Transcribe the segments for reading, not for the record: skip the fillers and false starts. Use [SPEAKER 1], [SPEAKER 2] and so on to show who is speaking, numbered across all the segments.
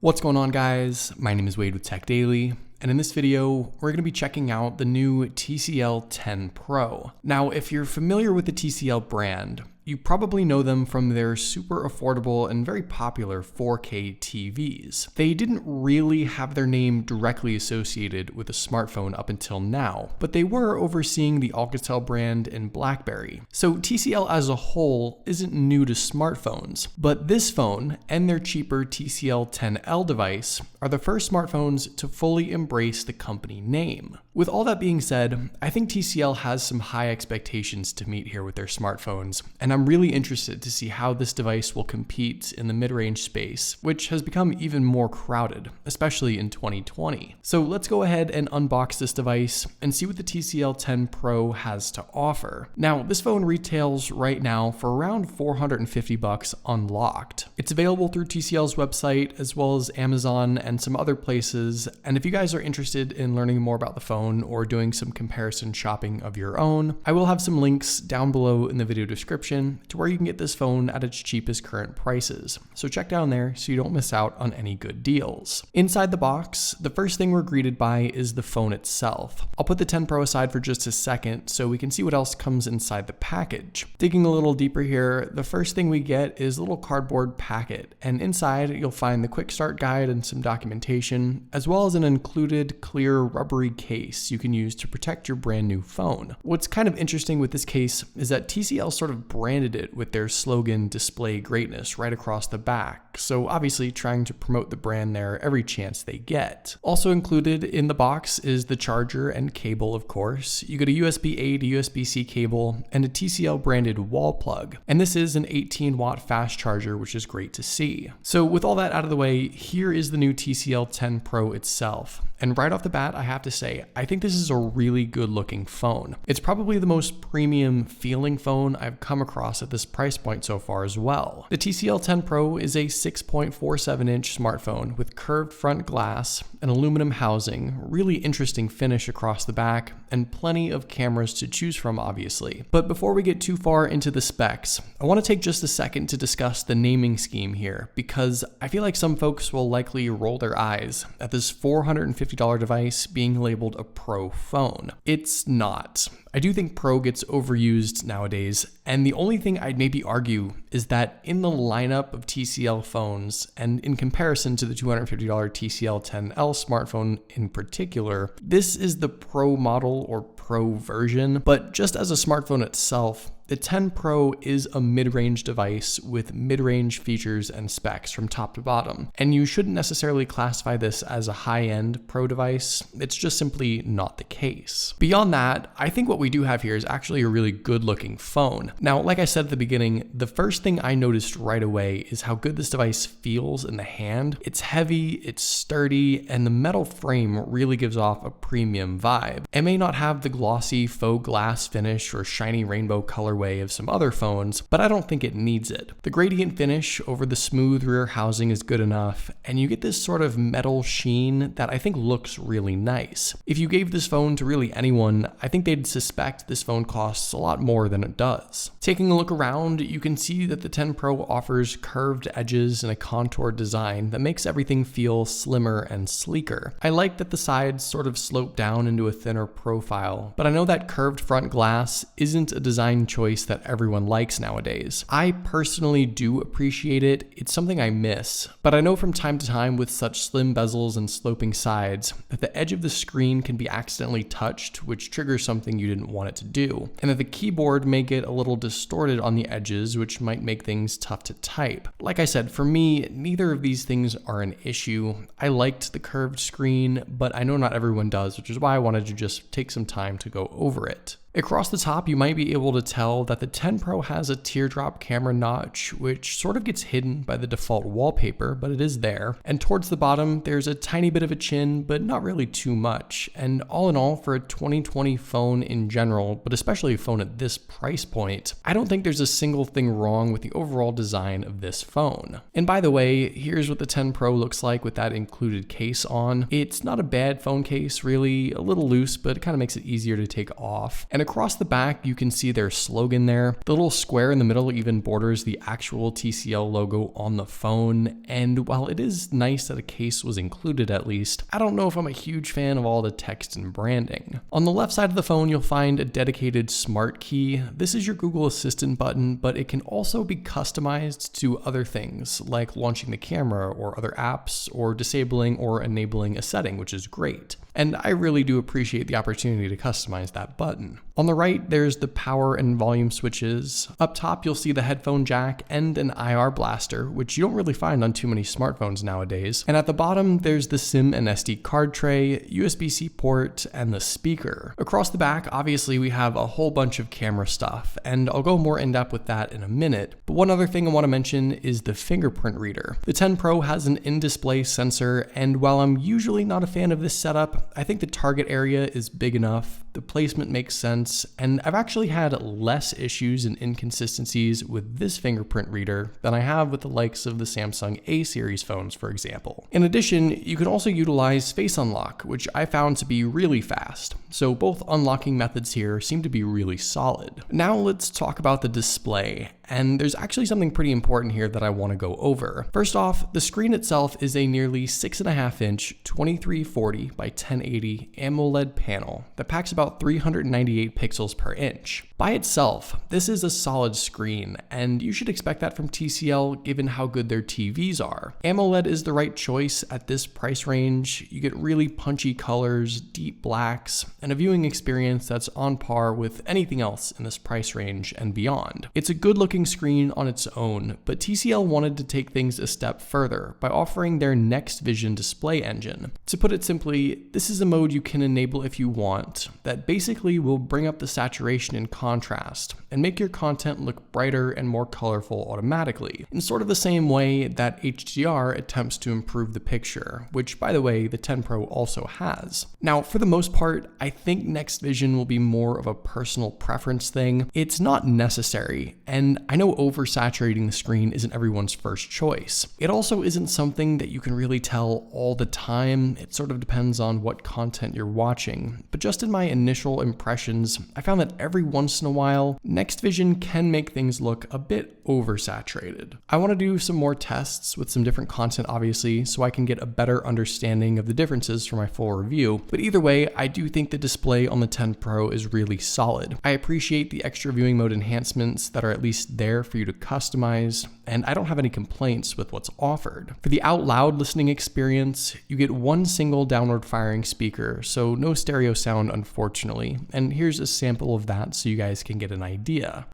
[SPEAKER 1] What's going on, guys? My name is Wade with TechDaily, and in this video, we're going to be checking out the new TCL 10 Pro. Now, if you're familiar with the TCL brand, you probably know them from their super affordable and very popular 4K TVs. They didn't really have their name directly associated with a smartphone up until now, but they were overseeing the Alcatel brand and BlackBerry. So TCL as a whole isn't new to smartphones, but this phone and their cheaper TCL 10L device are the first smartphones to fully embrace the company name. With all that being said, I think TCL has some high expectations to meet here with their smartphones, and I'm really interested to see how this device will compete in the mid-range space, which has become even more crowded, especially in 2020. So let's go ahead and unbox this device and see what the TCL 10 Pro has to offer. Now, this phone retails right now for around $450 unlocked. It's available through TCL's website as well as Amazon and some other places, and if you guys are interested in learning more about the phone or doing some comparison shopping of your own, I will have some links down below in the video description to where you can get this phone at its cheapest current prices. So check down there so you don't miss out on any good deals. Inside the box, the first thing we're greeted by is the phone itself. I'll put the 10 Pro aside for just a second so we can see what else comes inside the package. Digging a little deeper here, the first thing we get is a little cardboard packet, and inside you'll find the quick start guide and some documentation, as well as an included clear rubbery case you can use to protect your brand new phone. What's kind of interesting with this case is that TCL sort of branded it with their slogan "Display Greatness" right across the back, so obviously trying to promote the brand there every chance they get. Also included in the box is the charger and cable, of course. You get a USB-A to USB-C cable and a TCL branded wall plug, and this is an 18-watt fast charger, which is great to see. So with all that out of the way, here is the new TCL 10 Pro itself. And right off the bat, I have to say, I think this is a really good looking phone. It's probably the most premium feeling phone I've come across at this price point so far as well. The TCL 10 Pro is a 6.47-inch smartphone with curved front glass, an aluminum housing, really interesting finish across the back, and plenty of cameras to choose from, obviously. But before we get too far into the specs, I want to take just a second to discuss the naming scheme here, because I feel like some folks will likely roll their eyes at this $450 device being labeled a Pro phone. It's not. I do think Pro gets overused nowadays, and the only thing I'd maybe argue is that in the lineup of TCL phones, and in comparison to the $250 TCL 10L smartphone in particular, this is the Pro model or Pro version, but just as a smartphone itself, the 10 Pro is a mid-range device with mid-range features and specs from top to bottom, and you shouldn't necessarily classify this as a high-end Pro device. It's just simply not the case. Beyond that, I think what we do have here is actually a really good-looking phone. Now, like I said at the beginning, the first thing I noticed right away is how good this device feels in the hand. It's heavy, it's sturdy, and the metal frame really gives off a premium vibe. It may not have the glossy faux glass finish or shiny rainbow colorway of some other phones, but I don't think it needs it. The gradient finish over the smooth rear housing is good enough, and you get this sort of metal sheen that I think looks really nice. If you gave this phone to really anyone, I think they'd suspect this phone costs a lot more than it does. Taking a look around, you can see that the 10 Pro offers curved edges and a contoured design that makes everything feel slimmer and sleeker. I like that the sides sort of slope down into a thinner profile, but I know that curved front glass isn't a design choice that everyone likes nowadays. I personally do appreciate it. It's something I miss, but I know from time to time with such slim bezels and sloping sides that the edge of the screen can be accidentally touched, which triggers something you didn't want it to do, and that the keyboard may get a little distorted on the edges, which might make things tough to type. Like I said, for me, neither of these things are an issue. I liked the curved screen, but I know not everyone does, which is why I wanted to just take some time to go over it. Across the top, you might be able to tell that the 10 Pro has a teardrop camera notch, which sort of gets hidden by the default wallpaper, but it is there. And towards the bottom, there's a tiny bit of a chin, but not really too much. And all in all, for a 2020 phone in general, but especially a phone at this price point, I don't think there's a single thing wrong with the overall design of this phone. And by the way, here's what the 10 Pro looks like with that included case on. It's not a bad phone case, really, a little loose, but it kind of makes it easier to take off. And across the back, you can see their slogan there. The little square in the middle even borders the actual TCL logo on the phone, and while it is nice that a case was included at least, I don't know if I'm a huge fan of all the text and branding. On the left side of the phone, you'll find a dedicated smart key. This is your Google Assistant button, but it can also be customized to other things, like launching the camera or other apps, or disabling or enabling a setting, which is great. And I really do appreciate the opportunity to customize that button. On the right, there's the power and volume switches. Up top, you'll see the headphone jack and an IR blaster, which you don't really find on too many smartphones nowadays. And at the bottom, there's the SIM and SD card tray, USB-C port, and the speaker. Across the back, obviously, we have a whole bunch of camera stuff, and I'll go more in depth with that in a minute. But one other thing I want to mention is the Fingerprint Reader. The 10 Pro has an in-display sensor, and while I'm usually not a fan of this setup, I think the target area is big enough, the placement makes sense, and I've actually had less issues and inconsistencies with this fingerprint reader than I have with the likes of the Samsung A series phones, for example. In addition, you can also utilize Face Unlock, which I found to be really fast, so both unlocking methods here seem to be really solid. Now let's talk about the display. And there's actually something pretty important here that I want to go over. First off, the screen itself is a nearly 6.5-inch 2340 by 1080 AMOLED panel that packs about 398 pixels per inch. By itself, this is a solid screen, and you should expect that from TCL given how good their TVs are. AMOLED is the right choice at this price range. You get really punchy colors, deep blacks, and a viewing experience that's on par with anything else in this price range and beyond. It's a good looking screen on its own, but TCL wanted to take things a step further by offering their Next Vision display engine. To put it simply, this is a mode you can enable if you want that basically will bring up the saturation and contrast and make your content look brighter and more colorful automatically, in sort of the same way that HDR attempts to improve the picture, which by the way, the 10 Pro also has. Now, for the most part, I think Next Vision will be more of a personal preference thing. It's not necessary, and I know oversaturating the screen isn't everyone's first choice. It also isn't something that you can really tell all the time. It sort of depends on what content you're watching. But just in my initial impressions, I found that every once in a while, Next Vision can make things look a bit oversaturated. I want to do some more tests with some different content, obviously, so I can get a better understanding of the differences for my full review. But either way, I do think the display on the 10 Pro is really solid. I appreciate the extra viewing mode enhancements that are at least there for you to customize, and I don't have any complaints with what's offered. For the out loud listening experience, you get one single downward firing speaker, so no stereo sound unfortunately, and here's a sample of that so you guys can get an idea.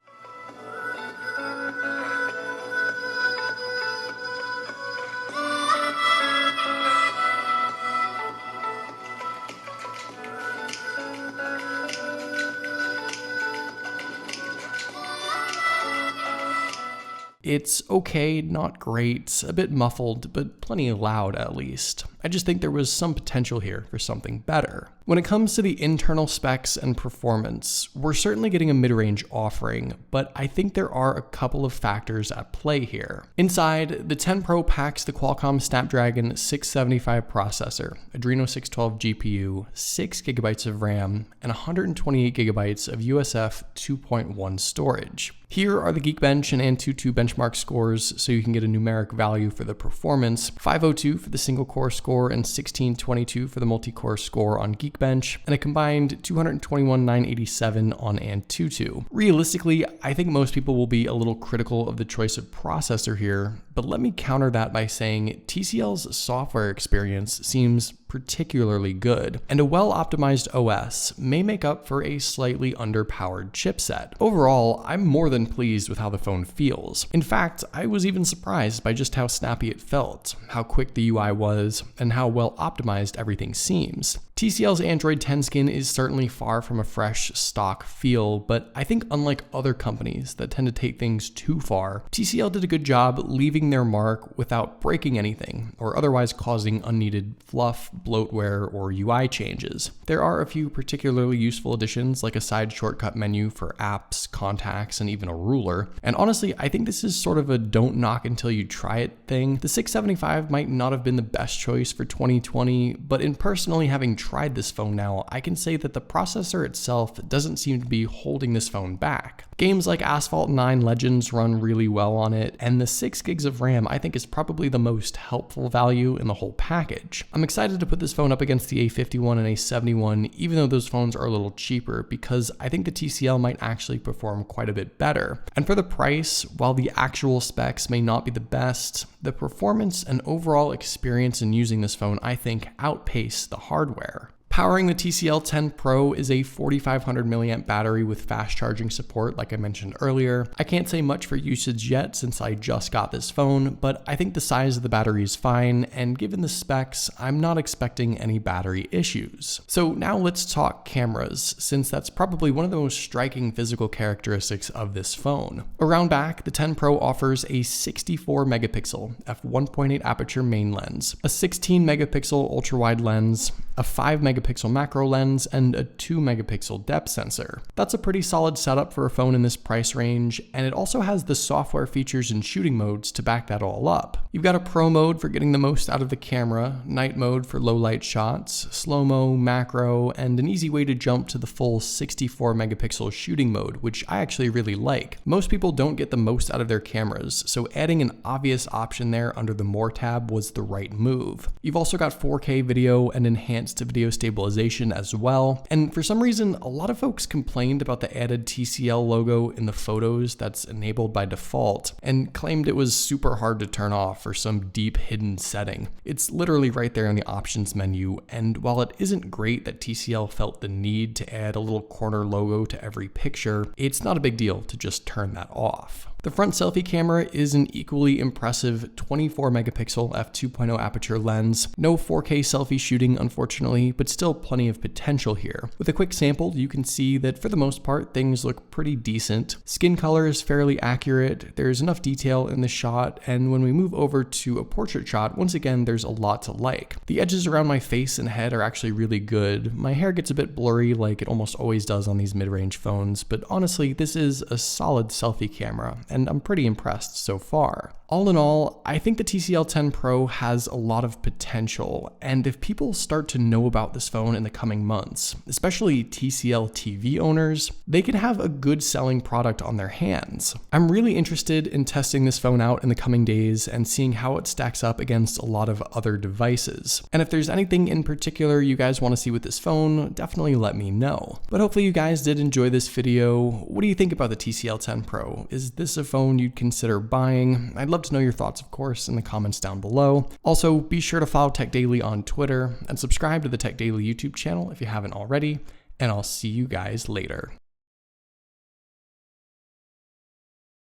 [SPEAKER 1] It's okay, not great, a bit muffled, but plenty loud at least. I just think there was some potential here for something better. When it comes to the internal specs and performance, we're certainly getting a mid-range offering, but I think there are a couple of factors at play here. Inside, the 10 Pro packs the Qualcomm Snapdragon 675 processor, Adreno 612 GPU, 6GB of RAM, and 128GB of USF 2.1 storage. Here are the Geekbench and Antutu benchmark scores so you can get a numeric value for the performance, 502 for the single core score and 1622 for the multi-core score on Geekbench, and a combined 221,987 on Antutu. Realistically, I think most people will be a little critical of the choice of processor here, but let me counter that by saying TCL's software experience seems particularly good, and a well-optimized OS may make up for a slightly underpowered chipset. Overall, I'm more than pleased with how the phone feels. In fact, I was even surprised by just how snappy it felt, how quick the UI was, and how well optimized everything seems. TCL's Android 10 skin is certainly far from a fresh stock feel, but I think unlike other companies that tend to take things too far, TCL did a good job leaving their mark without breaking anything or otherwise causing unneeded fluff, bloatware, or UI changes. There are a few particularly useful additions like a side shortcut menu for apps, contacts, and even a ruler. And honestly, I think this is sort of a don't knock until you try it thing. The 675 might not have been the best choice for 2020, but in personally having tried tried this phone now, I can say that the processor itself doesn't seem to be holding this phone back. Games like Asphalt 9 Legends run really well on it, and the 6 gigs of RAM I think is probably the most helpful value in the whole package. I'm excited to put this phone up against the A51 and A71, even though those phones are a little cheaper, because I think the TCL might actually perform quite a bit better. And for the price, while the actual specs may not be the best, the performance and overall experience in using this phone I think outpace the hardware. Powering the TCL 10 Pro is a 4500 mAh battery with fast charging support, like I mentioned earlier. I can't say much for usage yet since I just got this phone, but I think the size of the battery is fine, and given the specs, I'm not expecting any battery issues. So now let's talk cameras, since that's probably one of the most striking physical characteristics of this phone. Around back, the 10 Pro offers a 64 megapixel f1.8 aperture main lens, a 16 megapixel ultra-wide lens, a 5 megapixel macro lens, and a 2 megapixel depth sensor. That's a pretty solid setup for a phone in this price range, and it also has the software features and shooting modes to back that all up. You've got a pro mode for getting the most out of the camera, night mode for low light shots, slow-mo, macro, and an easy way to jump to the full 64 megapixel shooting mode, which I actually really like. Most people don't get the most out of their cameras, so adding an obvious option there under the More tab was the right move. You've also got 4K video and enhanced video stabilization as well, and for some reason a lot of folks complained about the added TCL logo in the photos that's enabled by default and claimed it was super hard to turn off for some deep hidden setting. It's literally right there in the options menu, and while it isn't great that TCL felt the need to add a little corner logo to every picture, it's not a big deal to just turn that off. The front selfie camera is an equally impressive 24 megapixel f2.0 aperture lens. No 4K selfie shooting, unfortunately, but still plenty of potential here. With a quick sample, you can see that for the most part, things look pretty decent. Skin color is fairly accurate, there's enough detail in the shot, and when we move over to a portrait shot, once again, there's a lot to like. The edges around my face and head are actually really good. My hair gets a bit blurry like it almost always does on these mid-range phones, but honestly, this is a solid selfie camera, and I'm pretty impressed so far. All in all, I think the TCL 10 Pro has a lot of potential, and if people start to know about this phone in the coming months, especially TCL TV owners, they could have a good selling product on their hands. I'm really interested in testing this phone out in the coming days and seeing how it stacks up against a lot of other devices. And if there's anything in particular you guys want to see with this phone, definitely let me know. But hopefully you guys did enjoy this video. What do you think about the TCL 10 Pro? Is this a phone you'd consider buying? I'd love to know your thoughts, of course, in the comments down below. Also, be sure to follow TechDaily on Twitter and subscribe to the TechDaily YouTube channel if you haven't already, and I'll see you guys later.